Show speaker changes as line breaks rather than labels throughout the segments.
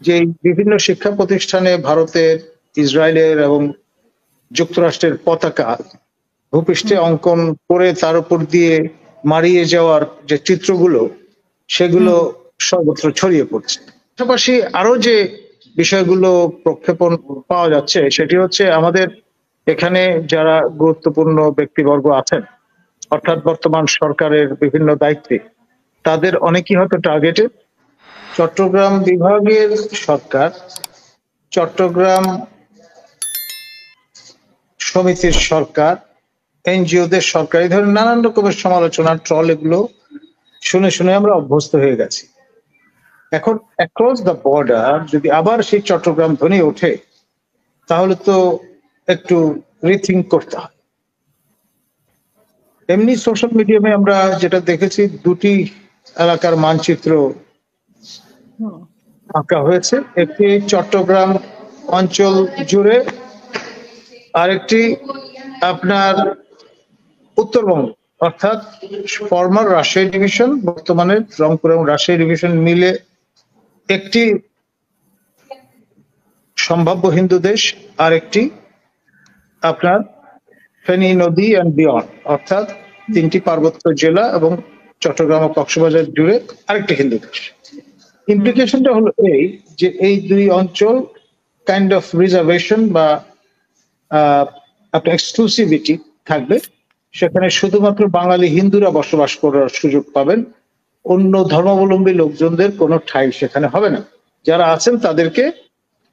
যে বিভিন্ন শিক্ষা প্রতিষ্ঠানে ভারতের, ইসরায়েলের এবং যুক্তরাষ্ট্রের পতাকা ভূপৃষ্ঠে অঙ্কন করে তার উপর দিয়ে মারিয়ে যাওয়ার যে চিত্রগুলো, সেগুলো সর্বত্র ছড়িয়ে পড়ছে। পাশাপাশি আরো যে বিষয়গুলো প্রক্ষেপণ পাওয়া যাচ্ছে সেটি হচ্ছে আমাদের এখানে যারা গুরুত্বপূর্ণ ব্যক্তিবর্গ আছেন, অর্থাৎ বর্তমান সরকারের বিভিন্ন দায়িত্বে, তাদের অনেকেই হয়তো টার্গেটেড। চট্টগ্রাম বিভাগের সরকার, চট্টগ্রাম সমিতির সরকার, এনজিওদের সরকার, এই ধরনের নানান রকমের সমালোচনা, ট্রল, এগুলো শুনে শুনে আমরা অভ্যস্ত হয়ে গেছি। এখন অ্যাক্রস দ্য বর্ডার যদি আবার সেই চট্টগ্রাম ধ্বনি ওঠে, তাহলে তো একটু রিথিঙ্ক করতে হয়। এমনি সোশ্যাল মিডিয়ামে আমরা যেটা দেখেছি, দুটি এলাকার মানচিত্র আঁকা হয়েছে, একটি চট্টগ্রাম অঞ্চল জুড়ে, আরেকটি আপনার উত্তরবঙ্গ, অর্থাৎ ফরমার রাজশাহী ডিভিশন, বর্তমানে রংপুর এবং রাজশাহী ডিভিশন মিলে একটি সম্ভাব্য হিন্দু দেশ, আর একটি আপনার ফেনী নদী অ্যান্ড বিয়ন্ড, অর্থাৎ তিনটি পার্বত্য জেলা এবং চট্টগ্রাম ও কক্সবাজার জুড়ে আরেকটি হিন্দু দেশ। ইমপ্লিকেশনটা হলো এই যে এই দুই অঞ্চল কাইন্ড অফ রিজার্ভেশন বা আপনার এক্সক্লুসিভিটি থাকবে, সেখানে শুধুমাত্র বাঙালি হিন্দুরা বসবাস করার সুযোগ পাবেন, অন্য ধর্মাবলম্বী লোকজনদের কোনো ঠাঁই সেখানে হবে না। যারা আছেন তাদেরকে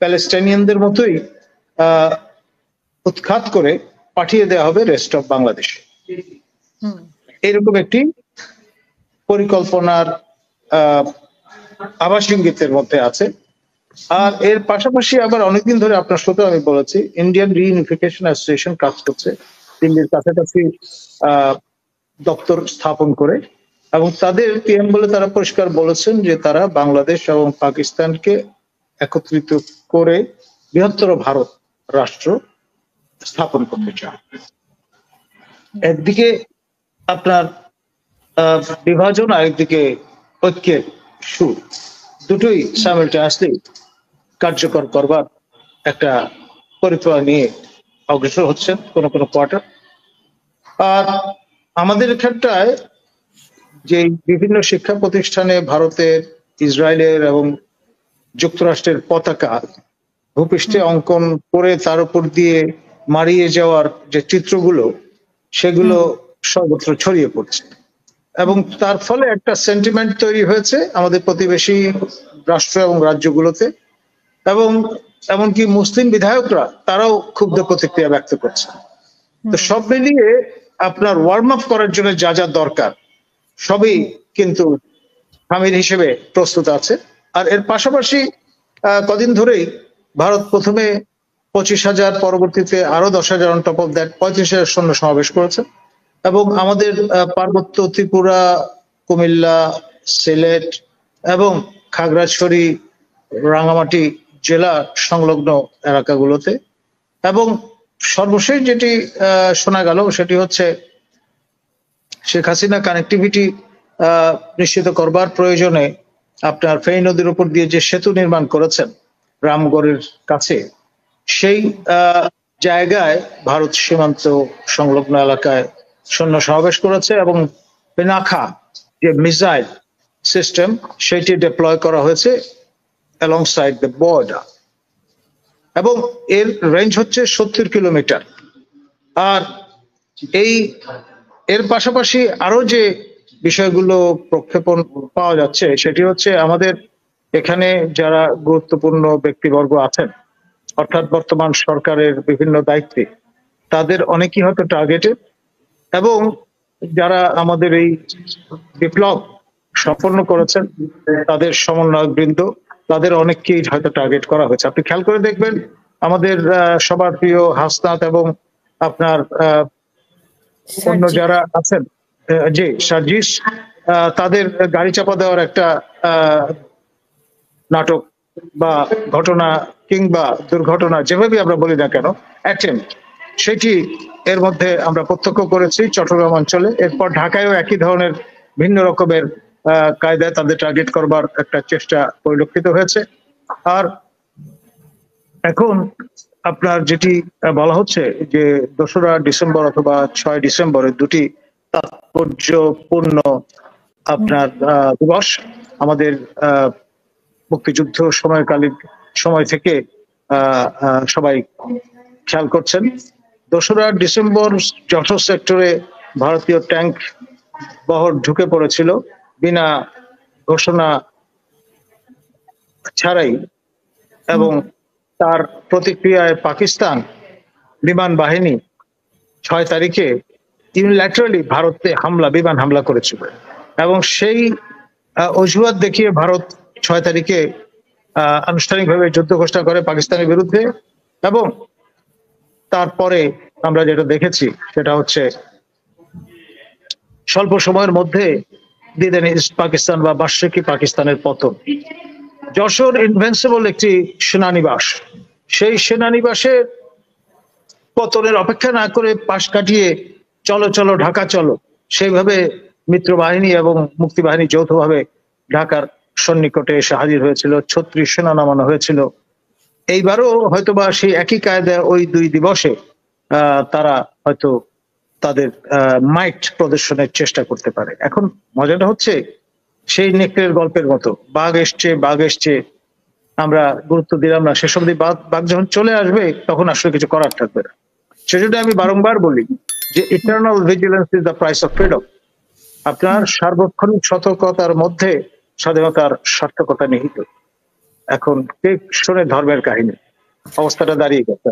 প্যালেস্টাইনিয়ানদের মতোই উৎখাত করে পাঠিয়ে দেওয়া হবে রেস্ট অফ বাংলাদেশে। এরকম একটি পরিকল্পনার আভাস ইঙ্গিতের মধ্যে আছে। আর এর পাশাপাশি আবার অনেকদিন ধরে আপনার সাথে আমি বলেছি, ইন্ডিয়ান রিইউনিফিকেশন অ্যাসোসিয়েশন কাজ করছে দিল্লির কাছাকাছি দপ্তর স্থাপন করে, এবং তাদের পিএম বলে তারা পরিষ্কার বলেছেন যে তারা বাংলাদেশ এবং পাকিস্তানকে একত্রিত করে বৃহত্তর ভারত রাষ্ট্র স্থাপন করতে চান। একদিকে আপনার বিভাজন, আরেকদিকে ঐক্যের সুর, দুটোই সাইমালটেনিয়াসলি কার্যকর করবার একটা পরিকল্পনা নিয়ে অগ্রসর হচ্ছেন কোন কোন কোয়ার্টার। আর আমাদের ক্ষেত্রে যে বিভিন্ন শিক্ষা প্রতিষ্ঠানে ভারতের, ইসরায়েলের এবং যুক্তরাষ্ট্রের পতাকা ভূপৃষ্ঠে অঙ্কন করে তার উপর দিয়ে মারিয়ে যাওয়ার যে চিত্রগুলো, সেগুলো সর্বত্র ছড়িয়ে পড়ছে, এবং তার ফলে একটা সেন্টিমেন্ট তৈরি হয়েছে আমাদের প্রতিবেশী রাষ্ট্র এবং রাজ্যগুলোতে, এবং এমনকি মুসলিম বিধায়করা তারাও ক্ষুব্ধ প্রতিক্রিয়া ব্যক্ত করছে। তো সব মিলিয়ে আপনার ওয়ার্ম আপ করার জন্য যা যা দরকার সবই কিন্তু হামির হিসেবে প্রস্তুত আছে। আর এর পাশাপাশি কদিন ধরেই ভারত প্রথমে 25,000, পরবর্তীতে আরো 10,000 অন টপ অফ দ্যাট 35,000 সৈন্য সমাবেশ করেছে, এবং আমাদের পার্বত্য ত্রিপুরা, কুমিল্লা, সিলেট এবং খাগড়াছড়ি, রাঙ্গামাটি জেলা সংলগ্ন এলাকাগুলোতে। এবং সর্বশেষ যেটি শোনা গেল সেটি হচ্ছে শেখ হাসিনা কানেক্টিভিটি নিশ্চিত করবার প্রয়োজনে আপনার ফেনী নদীর উপর দিয়ে যে সেতু নির্মাণ করেছেন রামগড়ের কাছে, সেই জায়গায় ভারত সীমান্ত সংলগ্ন এলাকায় সৈন্য সমাবেশ করেছে, এবং পেনাখা যে মিসাইল সিস্টেম সেটি ডিপ্লয় করা হয়েছে অ্যালংসাইড দ্য বর্ডার, এবং এর রেঞ্জ হচ্ছে 70 কিলোমিটার। আর এর পাশাপাশি আরো যে বিষয়গুলো প্রক্ষেপণ পাওয়া যাচ্ছে সেটি হচ্ছে আমাদের এখানে যারা গুরুত্বপূর্ণ ব্যক্তিবর্গ আছেন, অর্থাৎ বর্তমান সরকারের বিভিন্ন দায়িত্বে, তাদের অনেকেই হয়তো টার্গেটেড, এবং যারা আমাদের এই বিপ্লব সম্পন্ন করেছেন তাদের সমন্বয়ক বৃন্দ, তাদের অনেককেই হয়তো টার্গেট করা হয়েছে। আপনি খেয়াল করে দেখবেন আমাদের সবার প্রিয় হাসনাত এবং আপনার অন্য যারা আছেন, জি সার্জিস, তাদের গাড়ি চাপা দেওয়ার একটা নাটক বা ঘটনা কিংবা দুর্ঘটনা, যেভাবে আমরা বলি না কেন, অ্যাটেম্প্ট, সেটি এর মধ্যে আমরা প্রত্যক্ষ করেছি চট্টগ্রাম অঞ্চলে। এরপর ঢাকায়ও একই ধরনের ভিন্ন রকমের কায়দায় তাদের টার্গেট করবার একটা চেষ্টা পরিলক্ষিত হয়েছে। আর এখন আপনার যেটি বলা হচ্ছে যে 2রা ডিসেম্বর অথবা 6 ডিসেম্বরের দুটি তাৎপর্যপূর্ণ আপনার দিবস আমাদের মুক্তিযুদ্ধ সময়কালীন সময় থেকে সবাই খেয়াল করছেন। 2রা ডিসেম্বর যশোর সেক্টরে ভারতীয় ট্যাঙ্ক বহর ঢুকে পড়েছিল বিনা ঘোষণা ছাড়াই, এবং তার প্রতিক্রিয়ায় পাকিস্তান বিমান বাহিনী 6 তারিখে ইউনিল্যাটারালি ভারতে বিমান হামলা করেছিল, এবং সেই অজুহাত দেখিয়ে ভারত 6 তারিখে আনুষ্ঠানিকভাবে যুদ্ধ ঘোষণা করে পাকিস্তানের বিরুদ্ধে। এবং তারপরে আমরা যেটা দেখেছি সেটা হচ্ছে স্বল্প সময়ের মধ্যে দিদেন ইস্ট পাকিস্তান বা বার্ষিকী পাকিস্তানের পতন। যশোর ইনভেন্সিবল একটি সেনানিবাস, সেই সেনানিবাসের পতনের অপেক্ষা না করে পাশ কাটিয়ে চলো চলো ঢাকা চলো, সেইভাবে মিত্র বাহিনী এবং মুক্তি বাহিনী যৌথভাবে ঢাকার সন্নিকটে এসে হাজির হয়েছিল, 36 সেনা নামানো হয়েছিল। এইবারও হয়তোবা সেই একই কায়দায় ওই 2 দিবসে তারা হয়তো তাদের মাইট প্রদর্শনের চেষ্টা করতে পারে। এখন মজাটা হচ্ছে সেই নেকড়ের গল্পের মতো, বাঘ এসছে আমরা গুরুত্ব দিলাম না, শেষ অব্দি বাঘ যখন চলে আসবে তখন আসলে কিছু করার থাকবে না। সেজন্য আমি বারংবার বলি যে eternal vigilance is the price of freedom. আপনার সার্বক্ষণিক সতর্কতার মধ্যে স্বাধীনতার সার্থকতা নিহিত। এখন কে শোনে ধর্মের কাহিনী, অবস্থাটা দাঁড়িয়ে গেছে।